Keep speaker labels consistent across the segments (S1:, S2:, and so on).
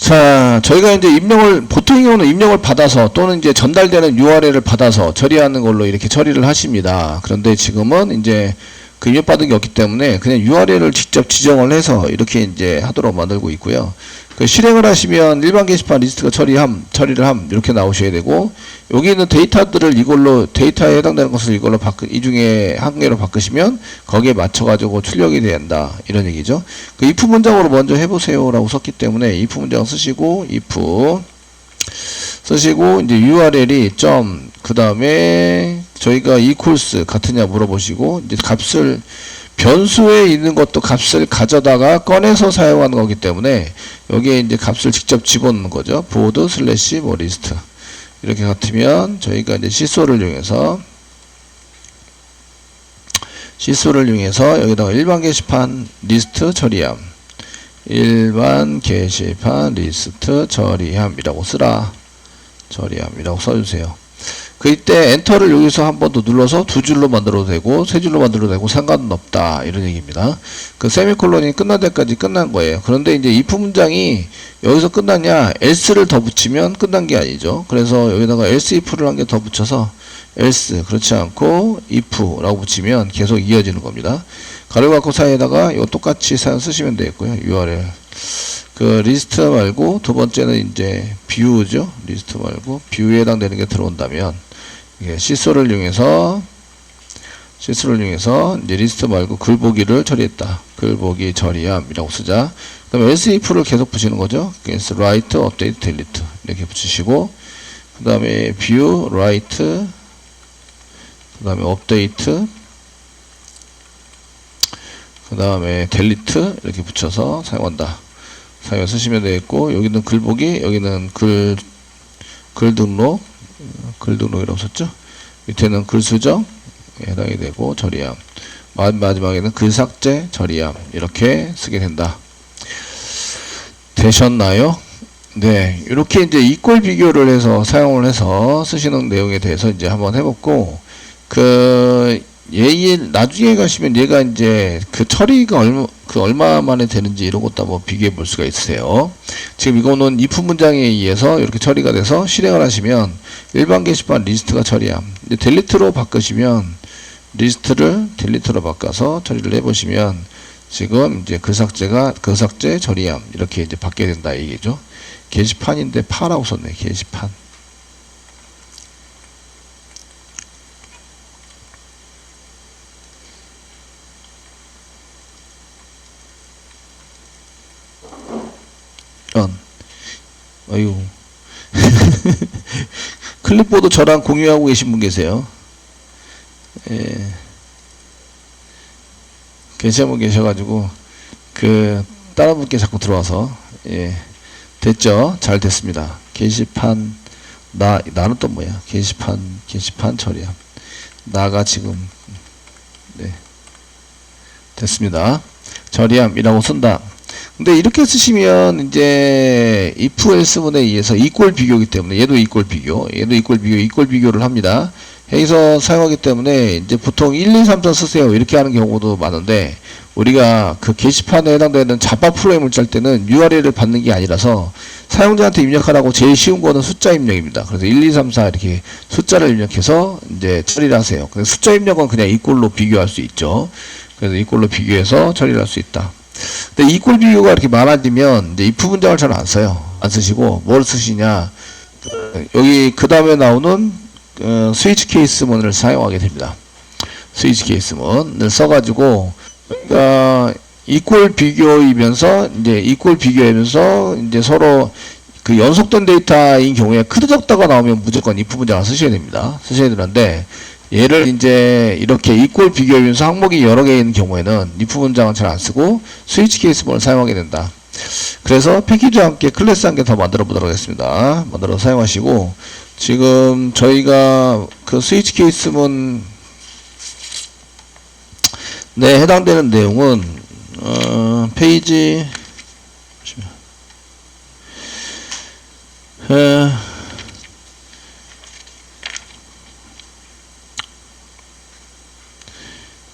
S1: 자, 저희가 이제 보통의 경우는 입력을 받아서 또는 이제 전달되는 URL을 받아서 처리하는 걸로 이렇게 처리를 하십니다. 그런데 지금은 이제 그 입력받은 게 없기 때문에 그냥 URL을 직접 지정을 해서 이렇게 이제 하도록 만들고 있고요. 그 실행을 하시면 일반 게시판 리스트가 처리를 함 이렇게 나오셔야 되고, 여기 있는 데이터들을 이걸로 데이터에 해당되는 것을 이걸로 이 중에 한 개로 바꾸시면 거기에 맞춰 가지고 출력이 된다 이런 얘기죠. 그 if 문장으로 먼저 해보세요라고 썼기 때문에 if 문장 쓰시고 if 쓰시고 이제 URL이 그 다음에 저희가 equals 같으냐 물어보시고, 이제 값을 변수에 있는 것도 값을 가져다가 꺼내서 사용하는 거기 때문에 여기에 이제 값을 직접 집어넣는 거죠. 보드 슬래시 뭐 리스트 이렇게 같으면 저희가 이제 시소를 이용해서 여기다가 일반 게시판 리스트 처리함, 일반 게시판 리스트 처리함이라고 처리함이라고 써주세요. 그때 엔터를 여기서 한 번 더 눌러서 두 줄로 만들어도 되고 세 줄로 만들어도 되고 상관은 없다 이런 얘기입니다. 그 세미콜론이 끝날 때까지 끝난 거예요. 그런데 이제 if 문장이 여기서 끝났냐, else를 더 붙이면 끝난 게 아니죠. 그래서 여기다가 else if를 한 개 더 붙여서 else, 그렇지 않고 if라고 붙이면 계속 이어지는 겁니다. 가로 갖고 사이에다가 이거 똑같이 쓰시면 되겠고요. URL 그 리스트 말고 두 번째는 이제 뷰죠. 리스트 말고 뷰에 해당되는 게 들어온다면 이게 시소를 이용해서 이제 리스트 말고 글보기를 처리했다. 글보기 처리함이라고 쓰자. 그 다음에 else if를 계속 붙이는 거죠. 그래서 write, update, delete 이렇게 붙이시고, 그 다음에 view, write, 그 다음에 update, 그 다음에 delete 이렇게 붙여서 사용한다. 사용해 쓰시면 되겠고, 여기는 글보기, 여기는 글 등록이라고 썼죠. 밑에는 글 수정에 해당이 되고 처리함, 마지막에는 글 삭제 처리함 이렇게 쓰게 된다. 되셨나요? 네, 이렇게 이제 이꼴 비교를 해서 사용을 해서 쓰시는 내용에 대해서 이제 한번 해봤고, 나중에 가시면 얘가 이제 그 처리가 얼마 만에 되는지 이런 것도 한번 비교해 볼 수가 있으세요. 지금 이거는 if 문장에 의해서 이렇게 처리가 돼서 실행을 하시면 일반 게시판 리스트가 처리함. 이제 델리트로 바꾸시면 리스트를 델리트로 바꿔서 처리를 해보시면 지금 이제 글 삭제 처리함 이렇게 이제 받게 된다 이 얘기죠. 게시판인데 파라고 썼네. 게시판. 아유. 클립보드 저랑 공유하고 계신 분 계세요. 예. 계신 분 계셔가지고 다른 분께 자꾸 들어와서 예. 됐죠? 잘 됐습니다. 게시판 나는 또 뭐야? 게시판 처리함. 나가 지금 네. 됐습니다. 처리함이라고 쓴다. 근데 이렇게 쓰시면 이제 if else문에 의해서 이꼴 비교이기 때문에 얘도 이꼴 비교를 합니다. 여기서 사용하기 때문에 이제 보통 1, 2, 3, 4 쓰세요 이렇게 하는 경우도 많은데, 우리가 그 게시판에 해당되는 자바 프로그램을 짤 때는 URL을 받는 게 아니라서 사용자한테 입력하라고 제일 쉬운 거는 숫자 입력입니다. 그래서 1, 2, 3, 4 이렇게 숫자를 입력해서 이제 처리를 하세요. 그래서 숫자 입력은 그냥 이꼴로 비교할 수 있죠. 그래서 이꼴로 비교해서 처리를 할 수 있다. 근데 이꼴 비교가 이렇게 많아지면 이제 if 문장을 잘 안 써요. 안 쓰시고 뭘 쓰시냐, 여기 그 다음에 나오는 스위치 케이스문을 사용하게 됩니다. 스위치 케이스문을 써가지고 이꼴 비교이면서 이제 서로 그 연속된 데이터인 경우에 크다 적다가 나오면 무조건 if 문장을 쓰셔야 됩니다. 쓰셔야 되는데, 얘를 이제 이렇게 이꼴 비교하면서 항목이 여러 개 있는 경우에는 if 문장은 잘 안 쓰고 스위치 케이스문을 사용하게 된다. 그래서 패키지와 함께 클래스 한 개 더 만들어 보도록 하겠습니다. 만들어 사용하시고, 지금 저희가 그 스위치 케이스문에 해당되는 내용은 페이지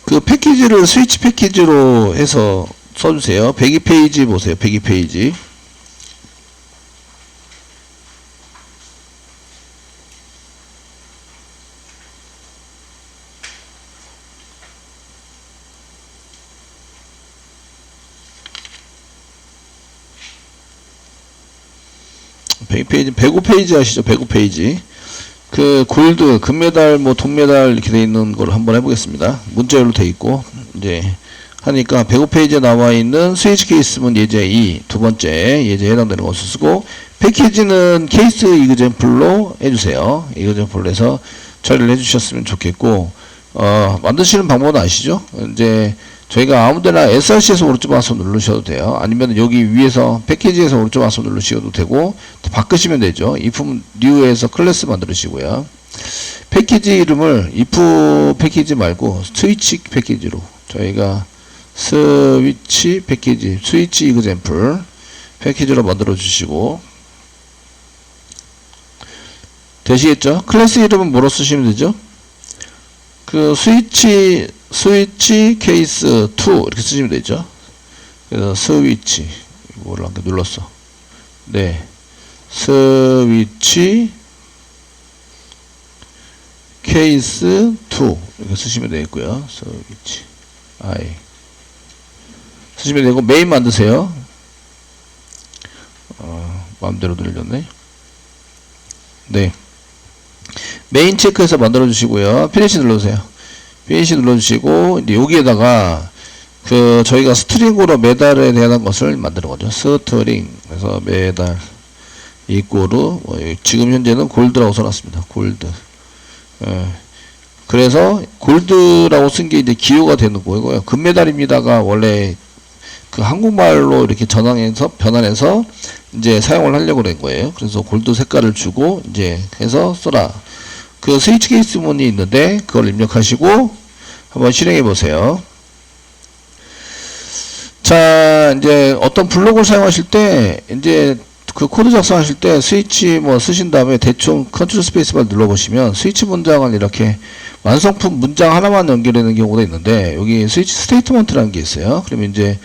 S1: 그 패키지를 스위치 패키지로 해서 써주세요. 102페이지 보세요. 102페이지. 105페이지 아시죠? 105페이지. 그 골드, 금메달, 뭐 동메달 이렇게 돼 있는 걸 한번 해보겠습니다. 문자열로 돼 있고 이제 하니까 105페이지에 나와 있는 스위치 케이스문 예제 2 두 번째 예제에 해당되는 것을 쓰고 패키지는 케이스 이그젠플로 해주세요. 이그젠플로 해서 처리를 해주셨으면 좋겠고 만드시는 방법은 아시죠? 이제 저희가 아무데나 SRC에서 오른쪽 마우스 누르셔도 돼요. 아니면 여기 위에서 패키지에서 오른쪽 마우스 누르셔도 되고 바꾸시면 되죠. if new에서 클래스 만들으시고요. 패키지 이름을 if 패키지 말고 스위치 패키지로 저희가 스위치 패키지 스위치 이그젠플 패키지로 만들어 주시고 되시겠죠? 클래스 이름은 뭐로 쓰시면 되죠? 그 스위치 케이스 2 이렇게 쓰시면 되죠. 그래서 스위치 뭐를 한개 눌렀어. 네, 스위치 케이스 2 이렇게 쓰시면 되겠고요. 스위치 쓰시면 되고 메인 만드세요. 마음대로 늘렸네. 네, 메인 체크해서 만들어 주시고요. 피니시 눌러주세요. 피니시 눌러주시고 이제 여기에다가 그 저희가 스트링으로 메달에 대한 것을 만드는 거죠. 스트링. 그래서 메달 이꼬르 지금 현재는 골드라고 써놨습니다. 골드. 그래서 골드라고 쓴 게 이제 기호가 되는 거고요. 금메달입니다가 원래 그 한국말로 이렇게 변환해서 이제 사용을 하려고 된 거예요. 그래서 골드 색깔을 주고 이제 해서 써라. 그 스위치 케이스 문이 있는데 그걸 입력하시고 한번 실행해 보세요. 자, 이제 어떤 블록을 사용하실 때 이제 그 코드 작성하실 때 스위치 뭐 쓰신 다음에 대충 컨트롤 스페이스바 눌러 보시면 스위치 문장을 이렇게 완성품 문장 하나만 연결되는 경우가 있는데 여기 스위치 스테이트먼트라는 게 있어요. 그러면 이제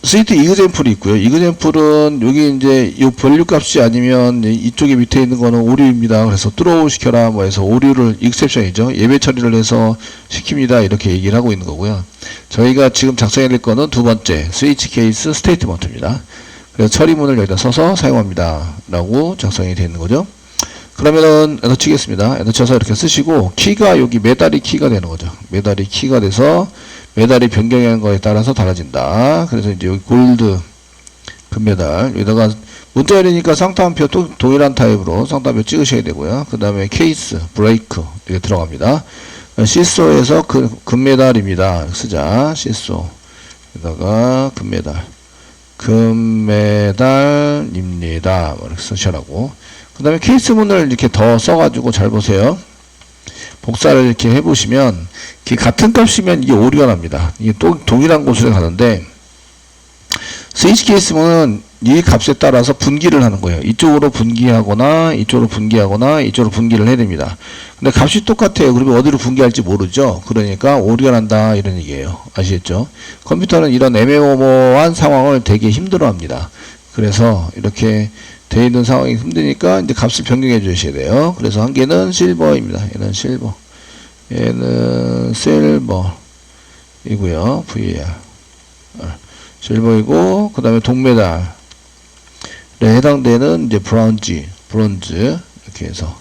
S1: 스위치 이그젠플이 있고요. 이그젠플은 여기 이제 이 밸류 값이 아니면 이쪽에 밑에 있는 거는 오류입니다. 그래서 뚜로우 시켜라 뭐 해서 오류를 익셉션이죠. 예배 처리를 해서 시킵니다. 이렇게 얘기를 하고 있는 거고요. 저희가 지금 작성해야 될 거는 두 번째 스위치 케이스 스테이트먼트입니다. 그래서 처리문을 여기다 써서 사용합니다. 라고 작성이 되어 있는 거죠. 그러면은 엔터 치겠습니다. 엔터 쳐서 이렇게 쓰시고 키가 여기 메달이 키가 되는 거죠. 메달이 키가 돼서 메달이 변경하는 거에 따라서 달라진다. 그래서 이제 여기 골드 금메달 여기다가 문자열이니까 쌍따옴표 동일한 타입으로 쌍따옴표 찍으셔야 되고요. 그 다음에 케이스 브레이크 이렇게 들어갑니다. 시소에서 금메달입니다. 쓰자. 시소 여기다가 금메달입니다. 이렇게 쓰시라고. 그 다음에 케이스문을 이렇게 더 써가지고 잘 보세요. 복사를 이렇게 해보시면 같은 값이면 이게 오류가 납니다. 이게 또 동일한 곳으로 가는데 스위치 케이스문은 이 값에 따라서 분기를 하는 거예요. 이쪽으로 분기하거나 이쪽으로 분기하거나 이쪽으로 분기를 해야 됩니다. 근데 값이 똑같아요. 그러면 어디로 분기할지 모르죠. 그러니까 오류가 난다 이런 얘기예요. 아시겠죠? 컴퓨터는 이런 애매모호한 상황을 되게 힘들어합니다. 그래서 이렇게 되어 있는 상황이 힘드니까 이제 값을 변경해 주셔야 돼요. 그래서 한 개는 실버입니다. 얘는 실버. 얘는 실버이고요. VAR. 실버이고, 그 다음에 동메달에 해당되는 이제 브론즈 이렇게 해서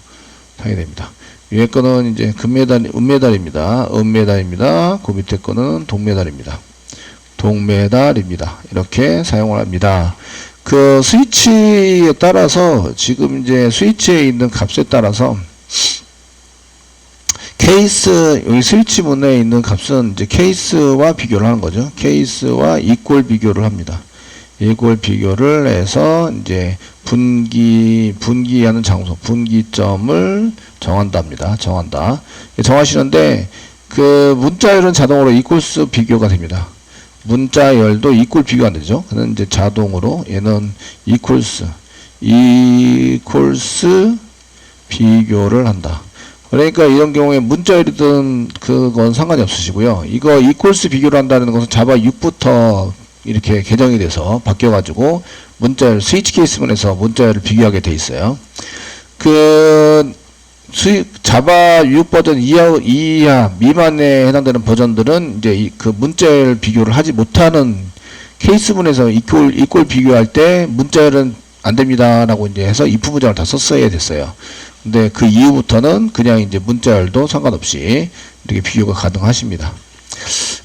S1: 하게 됩니다. 위에 거는 이제 은메달입니다. 그 밑에 거는 동메달입니다. 이렇게 사용을 합니다. 그 스위치에 따라서 지금 이제 스위치에 있는 값에 따라서 케이스 여기 스위치 문에 있는 값은 이제 케이스와 비교를 하는 거죠. 케이스와 이꼴 비교를 합니다. 이꼴 비교를 해서 이제 분기하는 장소, 분기점을 정한답니다. 정하시는데 그 문자열은 자동으로 이꼴스 비교가 됩니다. 문자열도 이꼴 비교 안 되죠. 그는 이제 자동으로 얘는 이퀄스 비교를 한다. 그러니까 이런 경우에 문자열이든 그건 상관이 없으시고요. 이거 이퀄스 비교를 한다는 것은 자바 6부터 이렇게 개정이 돼서 바뀌어가지고 문자열 스위치 케이스문에서 문자열을 비교하게 돼 있어요. 자바 6 버전 이하 미만에 해당되는 버전들은 이제 그 문자열 비교를 하지 못하는 케이스문에서 이꼴 비교할 때 문자열은 안 됩니다라고 이제 해서 if 문장을 다 썼어야 됐어요. 근데 그 이후부터는 그냥 이제 문자열도 상관없이 이렇게 비교가 가능하십니다.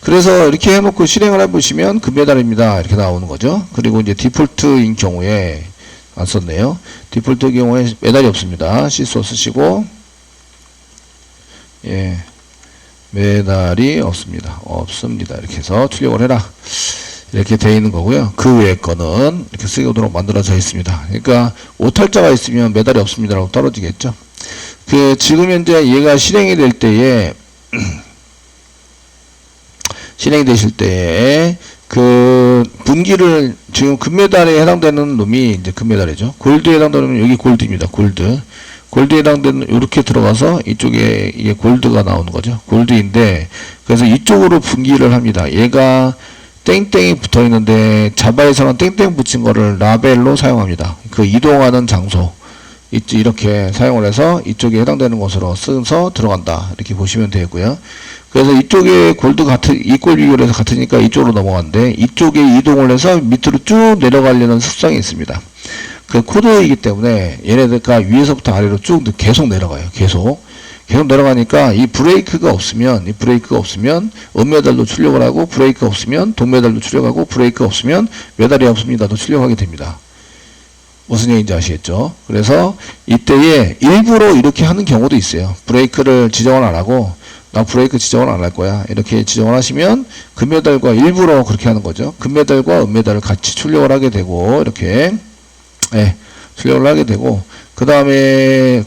S1: 그래서 이렇게 해놓고 실행을 해보시면 금메달입니다. 이렇게 나오는 거죠. 그리고 이제 디폴트인 경우에 안 썼네요. 디폴트 경우에 메달이 없습니다. 시소 쓰시고, 예, 메달이 없습니다. 이렇게 해서 출력을 해라. 이렇게 되어 있는 거고요. 그 외의 거는 이렇게 쓰도록 만들어져 있습니다. 그러니까 오탈자가 있으면 메달이 없습니다라고 떨어지겠죠. 지금 현재 얘가 실행이 될 때에 실행이 되실 때에 분기를 지금 금메달에 해당되는 놈이 이제 금메달이죠. 골드에 해당되는 놈이 여기 골드입니다. 골드에 해당되는 이렇게 들어가서 이쪽에 이게 골드가 나오는 거죠. 골드인데 그래서 이쪽으로 분기를 합니다. 얘가 땡땡이 붙어 있는데 자바에서는 땡땡 붙인 거를 라벨로 사용합니다. 그 이동하는 장소 이렇게 사용을 해서 이쪽에 해당되는 것으로 써서 들어간다. 이렇게 보시면 되고요. 그래서 이쪽에 골드 이꼴 비교를 해서 같으니까 이쪽으로 넘어가는데 이쪽에 이동을 해서 밑으로 쭉 내려가려는 습성이 있습니다. 그 코드이기 때문에 얘네들과 위에서부터 아래로 쭉 계속 내려가요. 계속 내려가니까 이 브레이크가 없으면 은메달도 출력을 하고 브레이크가 없으면 동메달도 출력하고 브레이크가 없으면 메달이 없습니다도 출력하게 됩니다. 무슨 얘기인지 아시겠죠? 그래서 이때에 일부러 이렇게 하는 경우도 있어요. 브레이크를 지정을 안 하고 나 브레이크 지정을 안 할 거야. 이렇게 지정을 하시면 금메달과 일부러 그렇게 하는 거죠. 금메달과 은메달을 같이 출력을 하게 되고 이렇게 출력을 하게 되고 그 다음에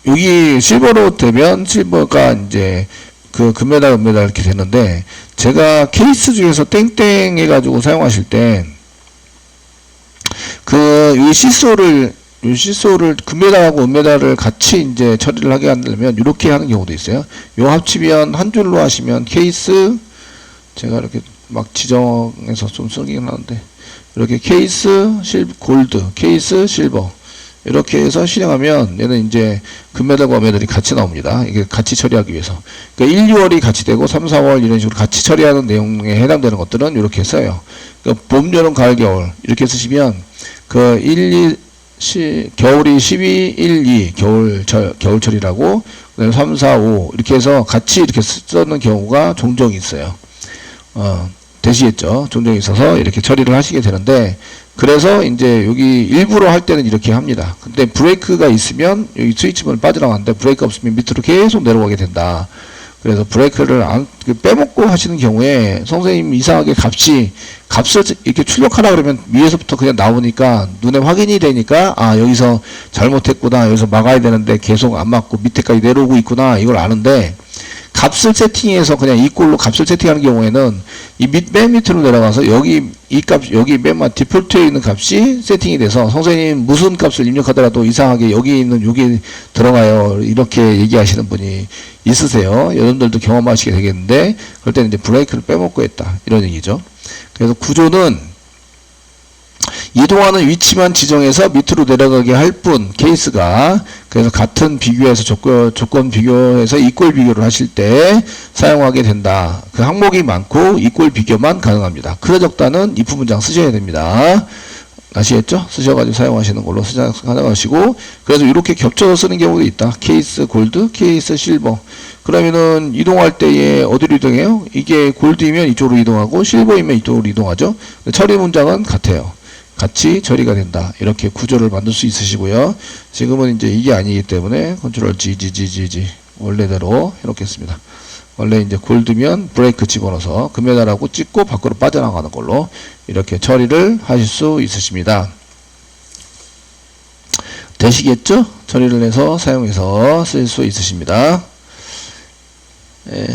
S1: 여기 실버로 되면 실버가 이제 금메달, 은메달 이렇게 되는데 제가 케이스 중에서 땡땡 해가지고 사용하실 때 이 시소를 금메달하고 은메달을 같이 이제 처리를 하게 하려면 이렇게 하는 경우도 있어요. 요 합치면 한 줄로 하시면 케이스 제가 이렇게 막 지정해서 좀 쓰긴 하는데 이렇게 케이스 골드, 케이스 실버 이렇게 해서 실행하면 얘는 이제 금메달과 은메달이 같이 나옵니다. 이게 같이 처리하기 위해서. 그러니까 1, 2월이 같이 되고 3, 4월 이런 식으로 같이 처리하는 내용에 해당되는 것들은 이렇게 써요. 그러니까 봄, 여름, 가을, 겨울 이렇게 쓰시면 겨울이 12, 1, 2 겨울철이라고 그다음에 3, 4, 5 이렇게 해서 같이 이렇게 쓰는 경우가 종종 있어요. 되시겠죠? 종종 있어서 이렇게 처리를 하시게 되는데 그래서 이제 여기 일부러 할 때는 이렇게 합니다. 근데 브레이크가 있으면 여기 스위치문을 빠져나가는데 브레이크가 없으면 밑으로 계속 내려가게 된다. 그래서 브레이크를 빼먹고 하시는 경우에 선생님 이상하게 값을 이렇게 출력하라 그러면 위에서부터 그냥 나오니까 눈에 확인이 되니까 여기서 잘못했구나. 여기서 막아야 되는데 계속 안 맞고 밑에까지 내려오고 있구나. 이걸 아는데 값을 세팅해서 그냥 이 꼴로 값을 세팅하는 경우에는 맨 밑으로 내려가서 여기 맨 디폴트에 있는 값이 세팅이 돼서 선생님 무슨 값을 입력하더라도 이상하게 여기 있는 여기 들어가요. 이렇게 얘기하시는 분이 있으세요. 여러분들도 경험하시게 되겠는데 그럴 때는 이제 브레이크를 빼먹고 했다. 이런 얘기죠. 그래서 구조는 이동하는 위치만 지정해서 밑으로 내려가게 할 뿐 케이스가 그래서 같은 비교해서 조건 비교해서 이꼴 비교를 하실 때 사용하게 된다. 그 항목이 많고 이꼴 비교만 가능합니다. 크레적다는 if 문장 쓰셔야 됩니다. 아시겠죠? 쓰셔가지고 사용하시는 걸로 가능하시고 그래서 이렇게 겹쳐서 쓰는 경우도 있다. 케이스 골드, 케이스 실버. 그러면은 이동할 때에 어디로 이동해요? 이게 골드이면 이쪽으로 이동하고 실버이면 이쪽으로 이동하죠. 처리 문장은 같아요. 같이 처리가 된다. 이렇게 구조를 만들 수 있으시고요. 지금은 이제 이게 아니기 때문에 컨트롤 G 원래대로 해놓겠습니다. 원래 이제 골드면 브레이크 집어넣어서 금메달하고 찍고 밖으로 빠져나가는 걸로 이렇게 처리를 하실 수 있으십니다. 되시겠죠? 처리를 해서 사용해서 쓸 수 있으십니다. 예.